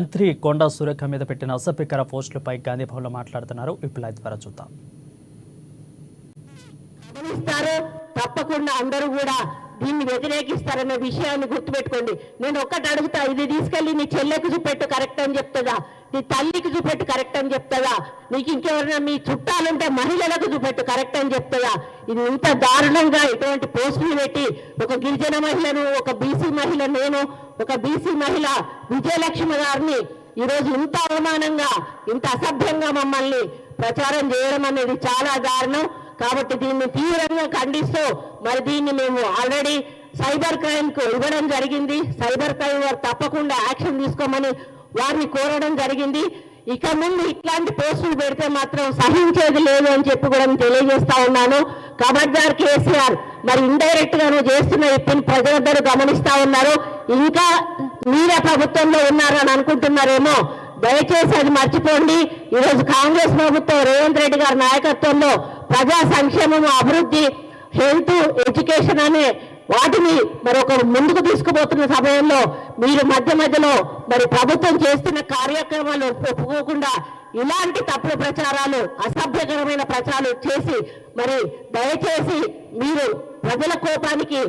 మంత్రి కొండా సురేఖ మీద పెట్టిన అసభ్యకర పోస్టులపై గాంధీ భవన్లో మాట్లాడుతున్నారు. ఇప్పుడు లైవ్ ద్వారా చూద్దాం. తప్పకుండా అందరూ కూడా దీన్ని వ్యతిరేకిస్తారన్న విషయాన్ని గుర్తుపెట్టుకోండి. నేను ఒక్కటి అడుగుతా, ఇది తీసుకెళ్లి నీ చెల్లెకు చూపెట్టు కరెక్ట్ అని చెప్తుందా, నీ తల్లికి చూపెట్టు కరెక్ట్ అని చెప్తుందా, నీకు ఇంకెవరైనా మీ చుట్టాలుంటే మహిళలకు చూపెట్టు కరెక్ట్ అని చెప్తుందా? ఇది ఇంత దారుణంగా ఇటువంటి పోస్టులు పెట్టి ఒక గిరిజన మహిళను, ఒక బీసీ మహిళ, నేను ఒక బీసీ మహిళ విజయలక్ష్మి గారిని ఈరోజు ఇంత అవమానంగా, ఇంత అసభ్యంగా మమ్మల్ని ప్రచారం చేయడం అనేది చాలా దారుణం. కాబట్టి దీన్ని తీవ్రంగా ఖండిస్తూ మరి దీన్ని మేము ఆల్రెడీ సైబర్ క్రైమ్ కు ఇవ్వడం జరిగింది. సైబర్ క్రైమ్ వారు తప్పకుండా యాక్షన్ తీసుకోమని వారిని కోరడం జరిగింది. ఇక ముందు ఇట్లాంటి పోస్టులు పెడితే మాత్రం సహించేది లేదు అని చెప్పి కూడా తెలియజేస్తా ఉన్నాను. ఖబర్దార్ కేసీఆర్, మరి ఇండైరెక్ట్ గాను చేస్తున్న ఇప్పుడు ప్రజలందరూ గమనిస్తా ఉన్నారు. ఇంకా మీరే ప్రభుత్వంలో ఉన్నారని అనుకుంటున్నారేమో, దయచేసి అది మర్చిపోండి. ఈరోజు కాంగ్రెస్ ప్రభుత్వం రేవంత్ రెడ్డి గారి నాయకత్వంలో ప్రజా సంక్షేమం, అభివృద్ధి, హెల్త్, ఎడ్యుకేషన్ అనే వాటిని మరి ఒక ముందుకు తీసుకుపోతున్న సమయంలో మీరు మధ్య మధ్యలో మరి ప్రభుత్వం చేస్తున్న కార్యక్రమాలు ఒప్పుకోకుండా ఇలాంటి తప్పుడు ప్రచారాలు, అసభ్యకరమైన ప్రచారాలు చేసి మరి దయచేసి మీరు ప్రజల కోపానికి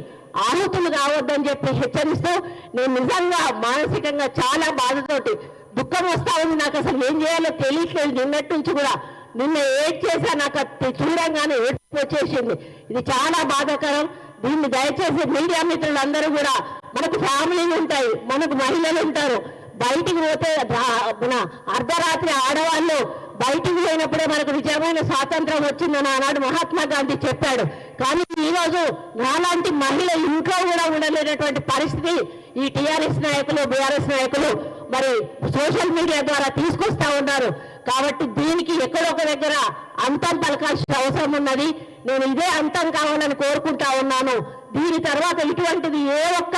ఆహుతులు కావద్దని చెప్పి హెచ్చరిస్తూ, నేను నిజంగా మానసికంగా చాలా బాధతోటి దుఃఖం వస్తా ఉంది. నాకు అసలు ఏం చేయాలో తెలియట్లేదు. నిన్నటి నుంచి కూడా నిన్న ఏడ్ చేసా, నాకు చూడంగానే ఏడ్పు వచ్చేసింది. ఇది చాలా బాధాకరం. దీన్ని దయచేసి మీడియా మిత్రులందరూ కూడా, మనకు ఫ్యామిలీలు ఉంటాయి, మనకు మహిళలు ఉంటారు. బయటికి పోతే మన అర్ధరాత్రి ఆడవాళ్ళు బయటికి పోయినప్పుడే మనకు నిజమైన స్వాతంత్రం వచ్చిందని ఆనాడు మహాత్మా గాంధీ చెప్పాడు. కానీ ఈరోజు నాలాంటి మహిళ ఇంట్లో కూడా ఉండలేనటువంటి పరిస్థితి ఈ టీఆర్ఎస్ నాయకులు, బీఆర్ఎస్ నాయకులు మరి సోషల్ మీడియా ద్వారా తీసుకొస్తా ఉన్నారు. కాబట్టి దీనికి ఎక్కడొక దగ్గర అంతం పలకాల్సిన అవసరం ఉన్నది. నేను ఇదే అంతం కావాలని కోరుకుంటా ఉన్నాను. దీని తర్వాత ఇటువంటిది ఏ ఒక్క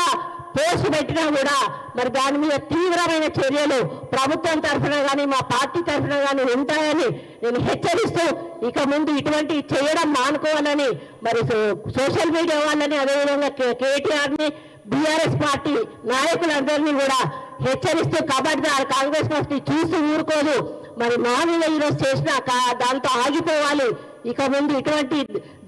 పోస్ట్ పెట్టినా కూడా మరి దాని మీద తీవ్రమైన చర్యలు ప్రభుత్వం తరఫున కానీ మా పార్టీ తరఫున కానీ ఉంటాయని నేను హెచ్చరిస్తూ, ఇక ముందు ఇటువంటి చేయడం మానుకోవాలని మరి సోషల్ మీడియా వాళ్ళని, అదేవిధంగా కేటీఆర్ని, బీఆర్ఎస్ పార్టీ నాయకులందరినీ కూడా హెచ్చరిస్తూ, ఖబర్దార్ కాంగ్రెస్ పార్టీ చూసి ఊరుకోదు. మరి మా మీద ఈరోజు చేసిన దాంతో ఆగిపోవాలి. ఇక ముందు ఇటువంటి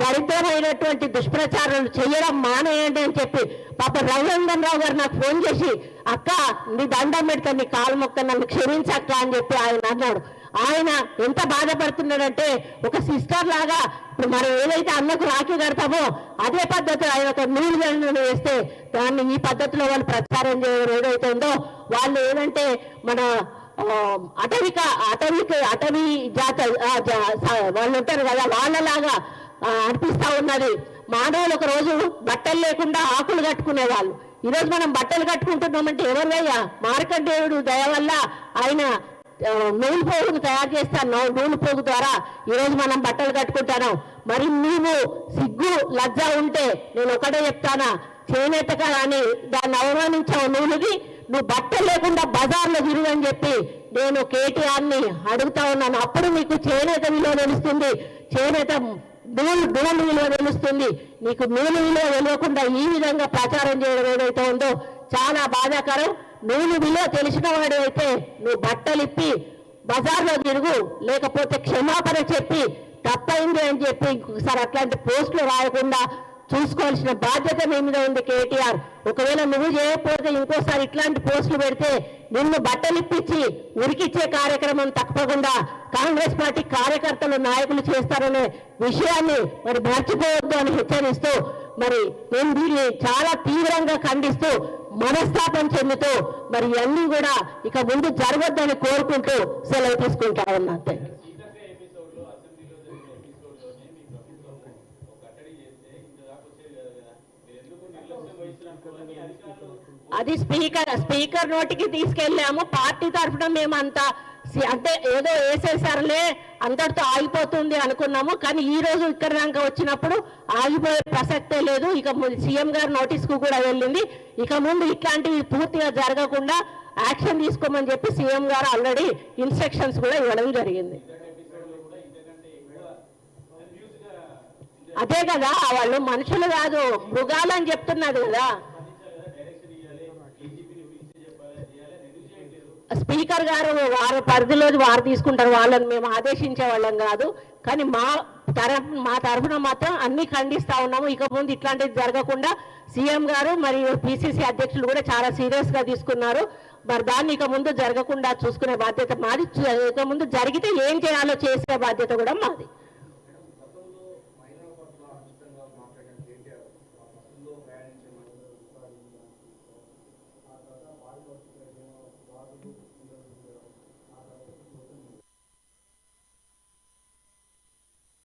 దరిద్రమైనటువంటి దుష్ప్రచారాలు చేయడం మానేయండి అని చెప్పి పాప రఘునందన్ రావు గారు నాకు ఫోన్ చేసి, అక్క నీ దండం పెడతా, నీ కాలు మొక్క, నన్ను క్షమించక్క అని చెప్పి ఆయన అన్నాడు. ఆయన ఎంత బాధపడుతున్నాడంటే ఒక సిస్టర్ లాగా, ఇప్పుడు మనం ఏదైతే అన్నకు రాఖీ కడతామో అదే పద్ధతిలో ఆయన ఒక నూలు దండను వేస్తే దాన్ని ఈ పద్ధతిలో వాళ్ళు ప్రచారం చేయడం ఏదైతే ఉందో, వాళ్ళు ఏదంటే మన అటవీ జాత వాళ్ళు ఉంటారు కదా, వాళ్ళలాగా అనిపిస్తా ఉన్నది. మానవులు ఒక రోజు బట్టలు లేకుండా ఆకులు కట్టుకునే వాళ్ళు. ఈరోజు మనం బట్టలు కట్టుకుంటున్నామంటే ఎవరివయ్యా? మార్కండేయుడు దయ వల్ల ఆయన నూలు పోగును తయారు చేస్తాను. నూలు పోగు ద్వారా ఈరోజు మనం బట్టలు కట్టుకుంటాను. మరి నీవు సిగ్గు లజ్జ ఉంటే నేను ఒకటే చెప్తానా, చేనేత అని దాన్ని అవమానించావు నూలుని, నువ్వు బట్టలు లేకుండా బజార్లో తిరుగని చెప్పి నేను కేటీఆర్ని అడుగుతా ఉన్నాను. అప్పుడు నీకు చేనేత విలువ తెలుస్తుంది, చేనేత నూలు విలువ తెలుస్తుంది. నీకు నూలు విలువ తెలియకుండా ఈ విధంగా ప్రచారం చేయడం ఏదైతే ఉందో చాలా బాధాకరం. నూలు విలువ తెలిసిన వాడు అయితే నువ్వు బట్టలు ఇప్పి బజార్లో తిరుగు, లేకపోతే క్షమాపణ చెప్పి తప్పైంది అని చెప్పి ఇంకొకసారి అట్లాంటి పోస్టులు రాయకుండా చూసుకోవాల్సిన బాధ్యత మీ మీద ఉంది కేటీఆర్. ఒకవేళ నువ్వు చేయకపోతే ఇంకోసారి ఇట్లాంటి పోస్టులు పెడితే నిన్ను బట్టలు ఇప్పించి ఉరికిచ్చే కార్యక్రమం తప్పకుండా కాంగ్రెస్ పార్టీ కార్యకర్తలు, నాయకులు చేస్తారనే విషయాన్ని మరి మర్చిపోవద్దు అని హెచ్చరిస్తూ, మరి నేను దీన్ని చాలా తీవ్రంగా ఖండిస్తూ, మనస్తాపం చెందుతూ మరి ఇవన్నీ కూడా ఇక ముందు జరగొద్దని కోరుకుంటూ సెలవు తీసుకుంటా ఉన్నా. అది స్పీకర్ నోటికి తీసుకెళ్ళాము. పార్టీ తరఫున మేమంతా అంటే ఏదో వేసేసారులే అందరితో ఆగిపోతుంది అనుకున్నాము. కానీ ఈ రోజు ఇక్కడ దాకా వచ్చినప్పుడు ఆగిపోయే ప్రసక్తే లేదు. ఇక సీఎం గారి నోటీస్ కు కూడా వెళ్ళింది. ఇక ముందు ఇట్లాంటివి పూర్తిగా జరగకుండా యాక్షన్ తీసుకోమని చెప్పి సీఎం గారు ఆల్రెడీ ఇన్స్ట్రక్షన్స్ కూడా ఇవ్వడం జరిగింది. అదే కదా, వాళ్ళు మనుషులు కాదు మృగాలని చెప్తున్నారు కదా. స్పీకర్ గారు వారి పరిధిలో వారు తీసుకుంటారు, వాళ్ళని మేము ఆదేశించే వాళ్ళం కాదు. కానీ మా తరఫున మాత్రం అన్ని ఖండిస్తా ఉన్నాము. ఇక ముందు ఇట్లాంటివి జరగకుండా సీఎం గారు మరియు పిసిసి అధ్యక్షులు కూడా చాలా సీరియస్ గా తీసుకున్నారు. మరి దాన్ని ఇక ముందు జరగకుండా చూసుకునే బాధ్యత మాది. ఇక ముందు జరిగితే ఏం చేయాలో చేసే బాధ్యత కూడా మాది.